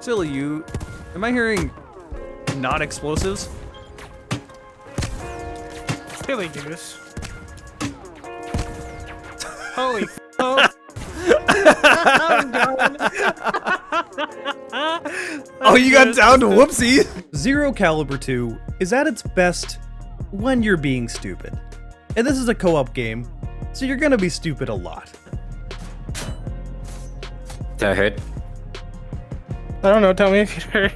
Silly you. Am I hearing not explosives? Silly goose. Holy oh. I'm done. Oh, you got down to whoopsie. Zero Caliber 2 is at its best when you're being stupid. And this is a co-op game, so you're gonna be stupid a lot. Did I hurt? I don't know, tell me if you heard.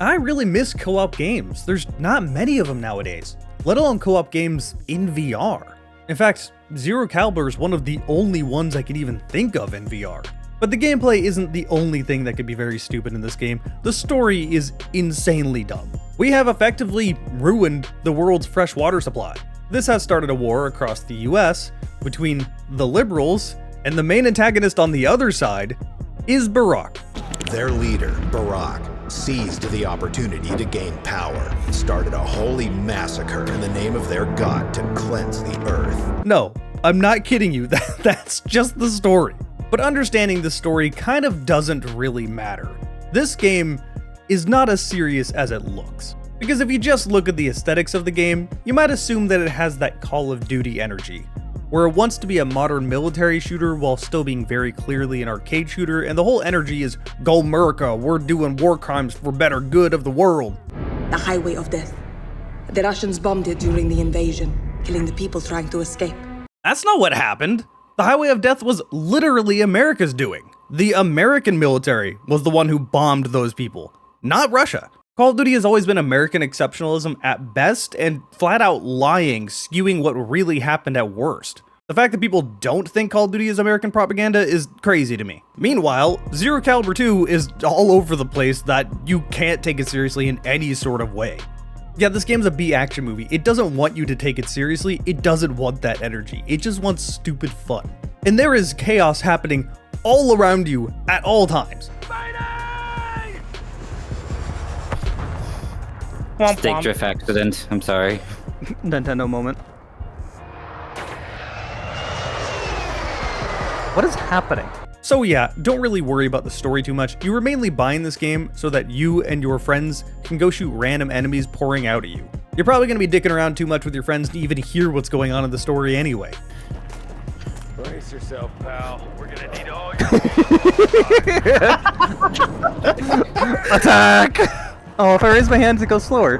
I really miss co-op games. There's not many of them nowadays, let alone co-op games in VR. In fact, Zero Caliber is one of the only ones I can even think of in VR. But the gameplay isn't the only thing that could be very stupid in this game. The story is insanely dumb. We have effectively ruined the world's fresh water supply. This has started a war across the US between the liberals, and the main antagonist on the other side is Barack. Their leader, Barack, seized the opportunity to gain power and started a holy massacre in the name of their god to cleanse the earth. No, I'm not kidding you, that's just the story. But understanding the story kind of doesn't really matter. This game is not as serious as it looks. Because if you just look at the aesthetics of the game, you might assume that it has that Call of Duty energy, where it wants to be a modern military shooter while still being very clearly an arcade shooter, and the whole energy is, go America, we're doing war crimes for better good of the world. The highway of death. The Russians bombed it during the invasion, killing the people trying to escape. That's not what happened. The Highway of Death was literally America's doing. The American military was the one who bombed those people, not Russia. Call of Duty has always been American exceptionalism at best and flat out lying, skewing what really happened at worst. The fact that people don't think Call of Duty is American propaganda is crazy to me. Meanwhile, Zero Caliber 2 is all over the place that you can't take it seriously in any sort of way. Yeah, this game's a B action movie. It doesn't want you to take it seriously. It doesn't want that energy. It just wants stupid fun. And there is chaos happening all around you at all times. Stick drift accident. I'm sorry. Nintendo moment. What is happening? So yeah, don't really worry about the story too much. You were mainly buying this game so that you and your friends can go shoot random enemies pouring out at you. You're probably going to be dicking around too much with your friends to even hear what's going on in the story anyway. Brace yourself, pal. We're gonna need all your Attack! Oh, if I raise my hands, it goes slower.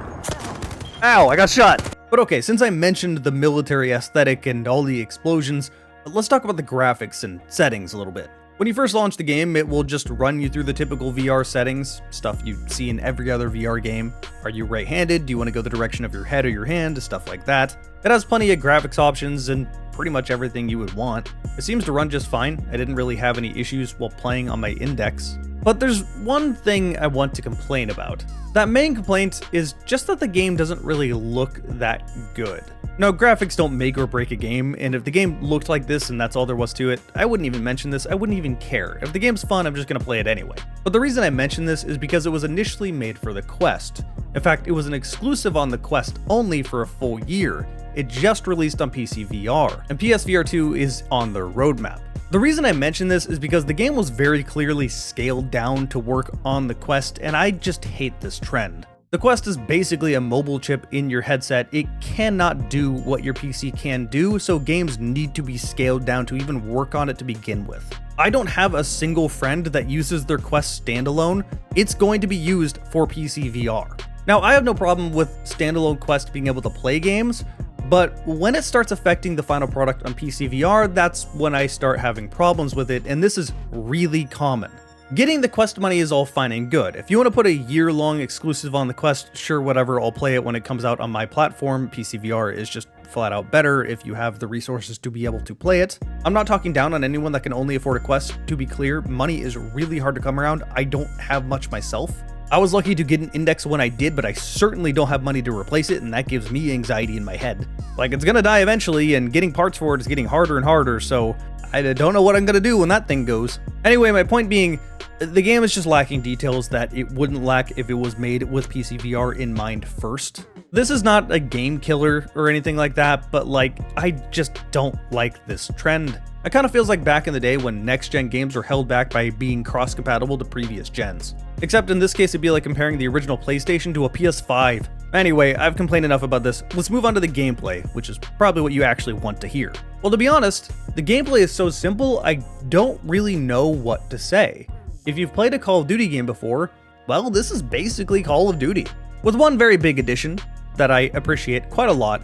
Ow, I got shot. But okay, since I mentioned the military aesthetic and all the explosions, let's talk about the graphics and settings a little bit. When you first launch the game, it will just run you through the typical VR settings, stuff you see in every other VR game. Are you right-handed? Do you want to go the direction of your head or your hand? Stuff like that. It has plenty of graphics options and pretty much everything you would want. It seems to run just fine. I didn't really have any issues while playing on my index. But there's one thing I want to complain about. That main complaint is just that the game doesn't really look that good. Now, graphics don't make or break a game, and if the game looked like this and that's all there was to it, I wouldn't even mention this, I wouldn't even care. If the game's fun, I'm just gonna play it anyway. But the reason I mention this is because it was initially made for the Quest. In fact, it was an exclusive on the Quest only for a full year. It just released on PC VR, and PSVR 2 is on the roadmap. The reason I mention this is because the game was very clearly scaled down to work on the Quest, and I just hate this trend. The Quest is basically a mobile chip in your headset. It cannot do what your PC can do, so games need to be scaled down to even work on it to begin with. I don't have a single friend that uses their Quest standalone. It's going to be used for PC VR. Now, I have no problem with standalone Quest being able to play games, but when it starts affecting the final product on PC VR, that's when I start having problems with it, and this is really common. Getting the Quest money is all fine and good. If you want to put a year-long exclusive on the Quest, sure, whatever, I'll play it when it comes out on my platform. PC VR is just flat out better if you have the resources to be able to play it. I'm not talking down on anyone that can only afford a Quest. To be clear, money is really hard to come around. I don't have much myself. I was lucky to get an Index when I did, but I certainly don't have money to replace it, and that gives me anxiety in my head. Like, it's gonna die eventually, and getting parts for it is getting harder and harder, so I don't know what I'm gonna do when that thing goes. Anyway, my point being, the game is just lacking details that it wouldn't lack if it was made with PC VR in mind first. This is not a game killer or anything like that, but like, I just don't like this trend. It kind of feels like back in the day when next-gen games were held back by being cross-compatible to previous gens. Except in this case it'd be like comparing the original PlayStation to a PS5. Anyway, I've complained enough about this. Let's move on to the gameplay, which is probably what you actually want to hear. Well, to be honest, the gameplay is so simple, I don't really know what to say. If you've played a Call of Duty game before, well, this is basically Call of Duty. With one very big addition that I appreciate quite a lot,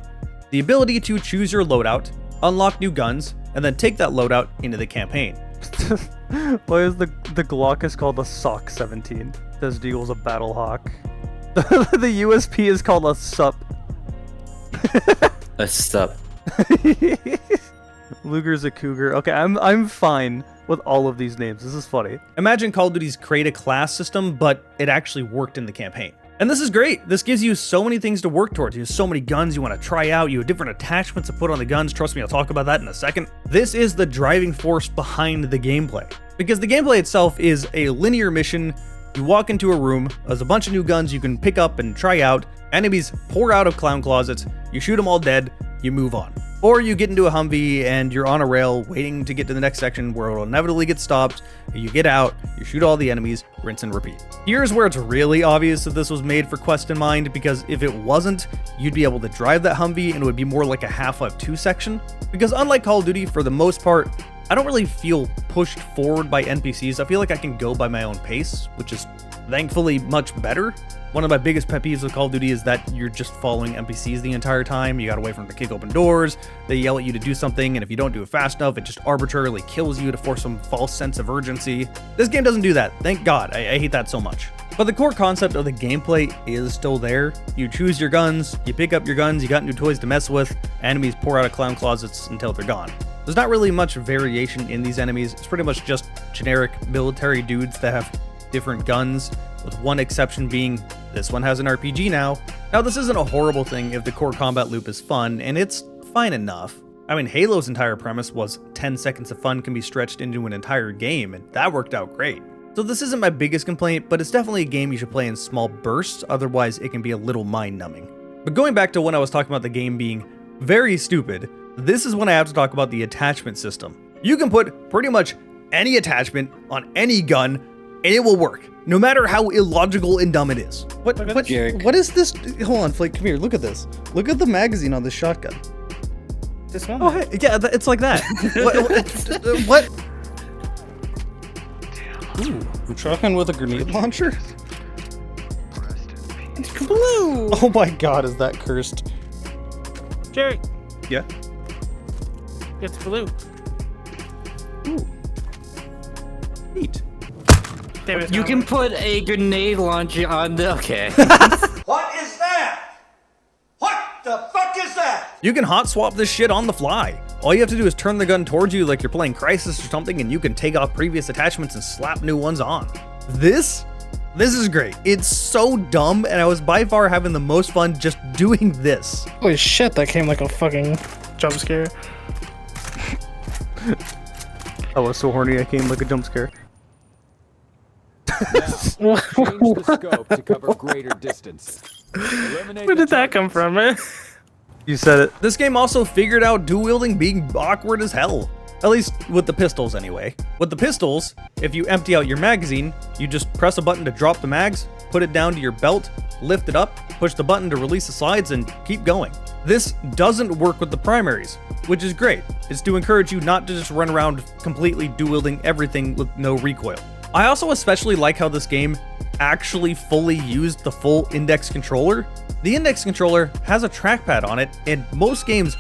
the ability to choose your loadout, unlock new guns, and then take that loadout into the campaign. Why is the Glock is called a Sock 17? Desert Eagle's a Battle Hawk. The USP is called a SUP. A sup. Luger's a Cougar. Okay, I'm fine with all of these names. This is funny. Imagine Call of Duty's create a class system, but it actually worked in the campaign. And this is great. This gives you so many things to work towards. You have so many guns you want to try out. You have different attachments to put on the guns. Trust me, I'll talk about that in a second. This is the driving force behind the gameplay. Because the gameplay itself is a linear mission. You walk into a room, there's a bunch of new guns you can pick up and try out. Enemies pour out of clown closets. You shoot them all dead. You move on. Or you get into a Humvee and you're on a rail waiting to get to the next section where it'll inevitably get stopped. You get out, you shoot all the enemies, rinse and repeat. Here's where it's really obvious that this was made for Quest in mind, because if it wasn't, you'd be able to drive that Humvee and it would be more like a Half-Life 2 section. Because unlike Call of Duty, for the most part, I don't really feel pushed forward by NPCs. I feel like I can go by my own pace, which is thankfully much better. One of my biggest pet peeves with Call of Duty is that you're just following NPCs the entire time. You gotta wait for them to kick open doors, they yell at you to do something, and if you don't do it fast enough, it just arbitrarily kills you to force some false sense of urgency. This game doesn't do that, thank God. I hate that so much. But the core concept of the gameplay is still there. You choose your guns, you pick up your guns, you got new toys to mess with, enemies pour out of clown closets until they're gone. There's not really much variation in these enemies. It's pretty much just generic military dudes that have different guns, with one exception being this one has an RPG now. Now, this isn't a horrible thing if the core combat loop is fun, and it's fine enough. I mean, Halo's entire premise was 10 seconds of fun can be stretched into an entire game, and that worked out great. So this isn't my biggest complaint, but it's definitely a game you should play in small bursts, otherwise it can be a little mind-numbing. But going back to when I was talking about the game being very stupid, this is when I have to talk about the attachment system. You can put pretty much any attachment on any gun, and it will work, no matter how illogical and dumb it is. What is this? Hold on, Flake, come here, look at this. Look at the magazine on this shotgun. This one? Oh, hey, yeah, it's like that. What? Ooh, a shotgun with a grenade launcher? It's blue! Oh my god, is that cursed? Jerry, Yeah? it's blue. Ooh. Neat. Damn it, You can put a grenade launcher on the. Okay. What is that? What the fuck is that? You can hot swap this shit on the fly. All you have to do is turn the gun towards you like you're playing Crisis or something, and you can take off previous attachments and slap new ones on. This is great. It's so dumb, and I was by far having the most fun just doing this. Holy shit, that came like a fucking jump scare. I was so horny I came like a jump scare. Now, change the scope to cover greater distances. Eliminate Where the did that come targets. from, man? You said it. This game also figured out dual wielding being awkward as hell. At least with the pistols anyway. With the pistols, if you empty out your magazine, you just press a button to drop the mags, put it down to your belt, lift it up, push the button to release the slides, and keep going. This doesn't work with the primaries, which is great. It's to encourage you not to just run around completely dual wielding everything with no recoil. I also especially like how this game actually fully used the full index controller. The index controller has a trackpad on it, and most games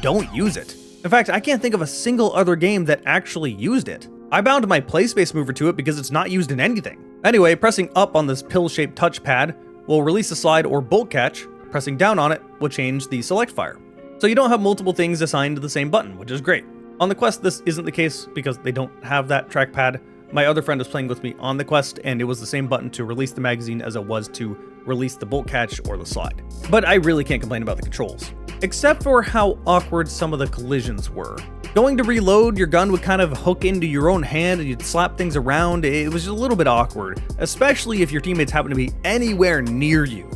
don't use it. In fact, I can't think of a single other game that actually used it. I bound my PlaySpace mover to it because it's not used in anything. Anyway, pressing up on this pill-shaped touchpad will release a slide or bolt catch. Pressing down on it will change the select fire. So you don't have multiple things assigned to the same button, which is great. On the Quest, this isn't the case because they don't have that trackpad. My other friend was playing with me on the Quest, and it was the same button to release the magazine as it was to release the bolt catch or the slide. But I really can't complain about the controls, except for how awkward some of the collisions were. Going to reload, your gun would kind of hook into your own hand and you'd slap things around. It was just a little bit awkward, especially if your teammates happen to be anywhere near you.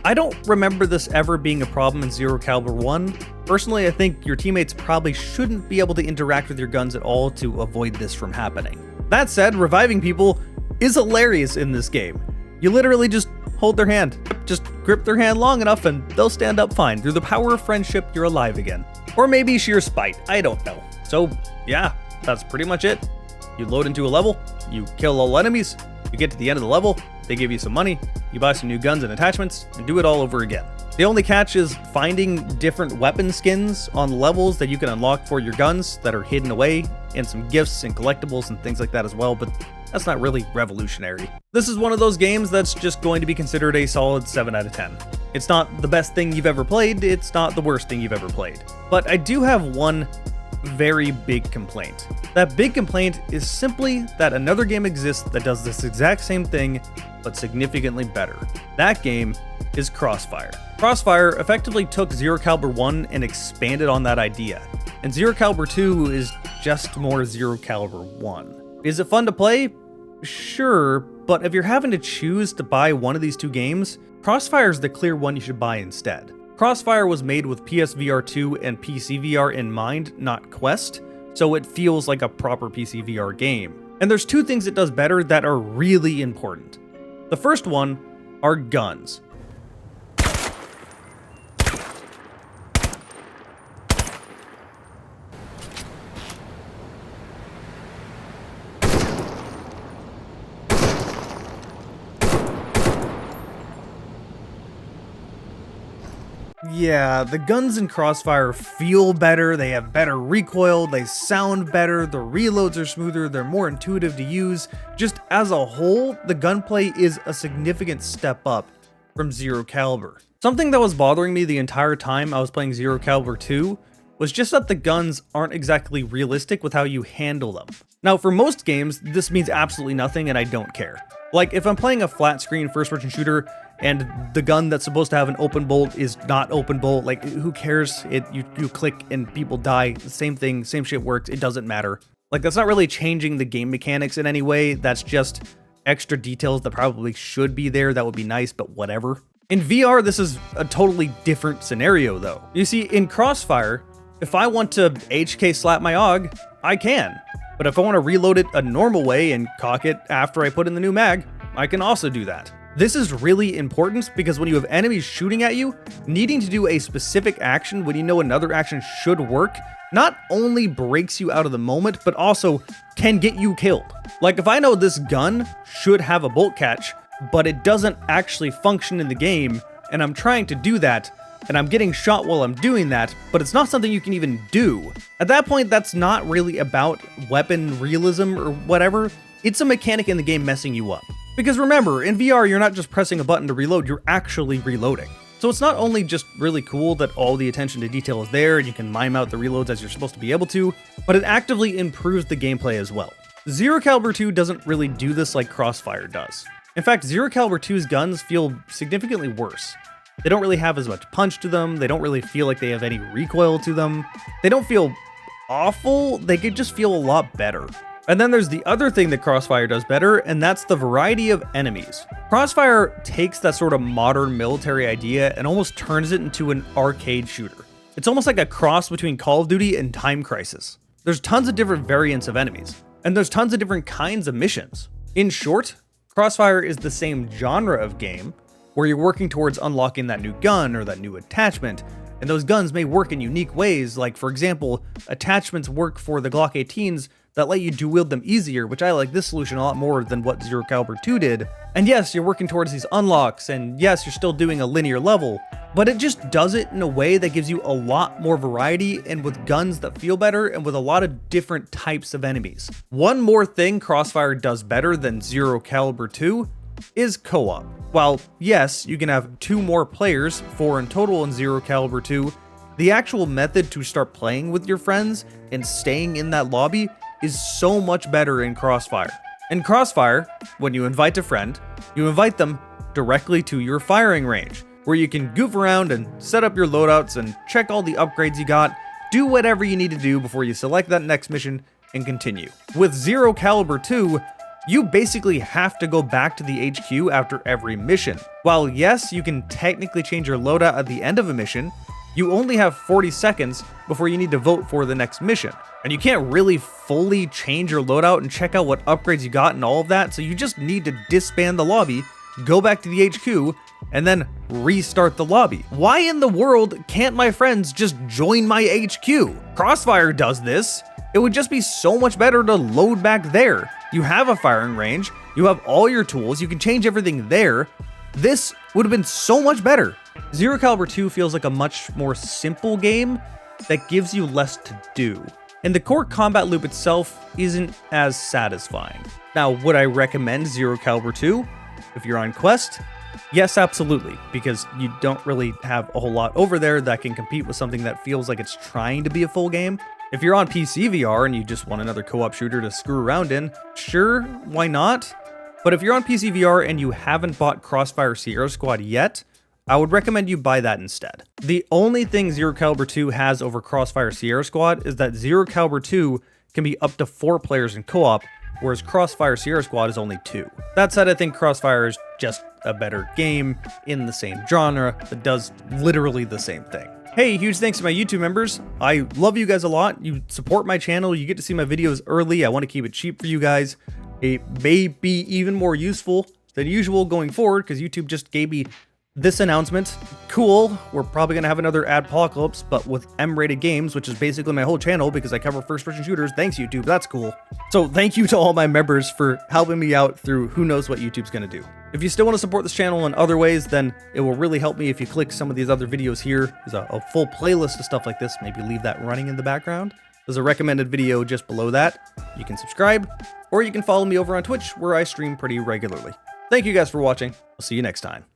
I don't remember this ever being a problem in Zero Caliber 1. Personally, I think your teammates probably shouldn't be able to interact with your guns at all to avoid this from happening. That said, reviving people is hilarious in this game. You literally just hold their hand. Just grip their hand long enough and they'll stand up fine. Through the power of friendship, you're alive again. Or maybe sheer spite, I don't know. So yeah, that's pretty much it. You load into a level, you kill all enemies, you get to the end of the level, they give you some money, you buy some new guns and attachments, and do it all over again. The only catch is finding different weapon skins on levels that you can unlock for your guns that are hidden away, and some gifts and collectibles and things like that as well, but that's not really revolutionary. This is one of those games that's just going to be considered a solid 7 out of 10. It's not the best thing you've ever played, it's not the worst thing you've ever played. But I do have one very big complaint. That big complaint is simply that another game exists that does this exact same thing, but significantly better. That game is Crossfire. Crossfire effectively took Zero Caliber 1 and expanded on that idea, and Zero Caliber 2 is just more Zero Caliber 1. Is it fun to play? Sure, but if you're having to choose to buy one of these two games, Crossfire is the clear one you should buy instead. Crossfire was made with PSVR 2 and PCVR in mind, not Quest, so it feels like a proper PCVR game. And there's two things it does better that are really important. The first one are guns. Yeah, the guns in Crossfire feel better, they have better recoil, they sound better, the reloads are smoother, they're more intuitive to use. Just as a whole, the gunplay is a significant step up from Zero Caliber. Something that was bothering me the entire time I was playing Zero Caliber 2 was just that the guns aren't exactly realistic with how you handle them. Now, for most games, this means absolutely nothing and I don't care. Like, if I'm playing a flat screen first-person shooter and the gun that's supposed to have an open bolt is not open bolt, like, who cares? You click and people die, same thing, same shit works, it doesn't matter. Like, that's not really changing the game mechanics in any way, that's just extra details that probably should be there that would be nice, but whatever. In VR, this is a totally different scenario though. You see, in Crossfire, if I want to HK slap my AUG, I can. But if I want to reload it a normal way and cock it after I put in the new mag, I can also do that. This is really important because when you have enemies shooting at you, needing to do a specific action when you know another action should work, not only breaks you out of the moment, but also can get you killed. Like, if I know this gun should have a bolt catch, but it doesn't actually function in the game, and I'm trying to do that, and I'm getting shot while I'm doing that, but it's not something you can even do. At that point, that's not really about weapon realism or whatever, it's a mechanic in the game messing you up. Because remember, in VR, you're not just pressing a button to reload, you're actually reloading. So it's not only just really cool that all the attention to detail is there and you can mime out the reloads as you're supposed to be able to, but it actively improves the gameplay as well. Zero Caliber 2 doesn't really do this like Crossfire does. In fact, Zero Caliber 2's guns feel significantly worse. They don't really have as much punch to them, they don't really feel like they have any recoil to them, they don't feel awful, they could just feel a lot better. And then there's the other thing that Crossfire does better, and that's the variety of enemies. Crossfire takes that sort of modern military idea and almost turns it into an arcade shooter. It's almost like a cross between Call of Duty and Time Crisis. There's tons of different variants of enemies, and there's tons of different kinds of missions. In short, Crossfire is the same genre of game, where you're working towards unlocking that new gun or that new attachment, and those guns may work in unique ways, like for example, attachments work for the Glock 18s that let you dual wield them easier, which I like this solution a lot more than what Zero Caliber 2 did. And yes, you're working towards these unlocks, and yes, you're still doing a linear level, but it just does it in a way that gives you a lot more variety and with guns that feel better and with a lot of different types of enemies. One more thing Crossfire does better than Zero Caliber 2 is co-op. While yes, you can have 2 more players, 4 in total in Zero Caliber 2, the actual method to start playing with your friends and staying in that lobby is so much better in Crossfire. In Crossfire, when you invite a friend, you invite them directly to your firing range, where you can goof around and set up your loadouts and check all the upgrades you got, do whatever you need to do before you select that next mission and continue. With Zero Caliber 2, you basically have to go back to the HQ after every mission. While yes, you can technically change your loadout at the end of a mission, you only have 40 seconds before you need to vote for the next mission. And you can't really fully change your loadout and check out what upgrades you got and all of that, so you just need to disband the lobby, go back to the HQ, and then restart the lobby. Why in the world can't my friends just join my HQ? Crossfire does this. It would just be so much better to load back there. You have a firing range, you have all your tools, you can change everything there. This would have been so much better. Zero Caliber 2 feels like a much more simple game that gives you less to do. And the core combat loop itself isn't as satisfying. Now, would I recommend Zero Caliber 2 if you're on Quest? Yes, absolutely, because you don't really have a whole lot over there that can compete with something that feels like it's trying to be a full game. If you're on PC VR and you just want another co-op shooter to screw around in, sure, why not? But if you're on PC VR and you haven't bought Crossfire Sierra Squad yet, I would recommend you buy that instead. The only thing Zero Caliber 2 has over Crossfire Sierra Squad is that Zero Caliber 2 can be up to 4 players in co-op, whereas Crossfire Sierra Squad is only 2. That said, I think Crossfire is just a better game in the same genre that does literally the same thing. Hey, huge thanks to my YouTube members. I love you guys a lot. You support my channel. You get to see my videos early. I want to keep it cheap for you guys. It may be even more useful than usual going forward because YouTube just gave me this announcement. Cool, we're probably going to have another Adpocalypse, but with M-rated games, which is basically my whole channel because I cover first-person shooters. Thanks, YouTube. That's cool. So thank you to all my members for helping me out through who knows what YouTube's going to do. If you still want to support this channel in other ways, then it will really help me if you click some of these other videos here. There's a full playlist of stuff like this. Maybe leave that running in the background. There's a recommended video just below that. You can subscribe, or you can follow me over on Twitch, where I stream pretty regularly. Thank you guys for watching. I'll see you next time.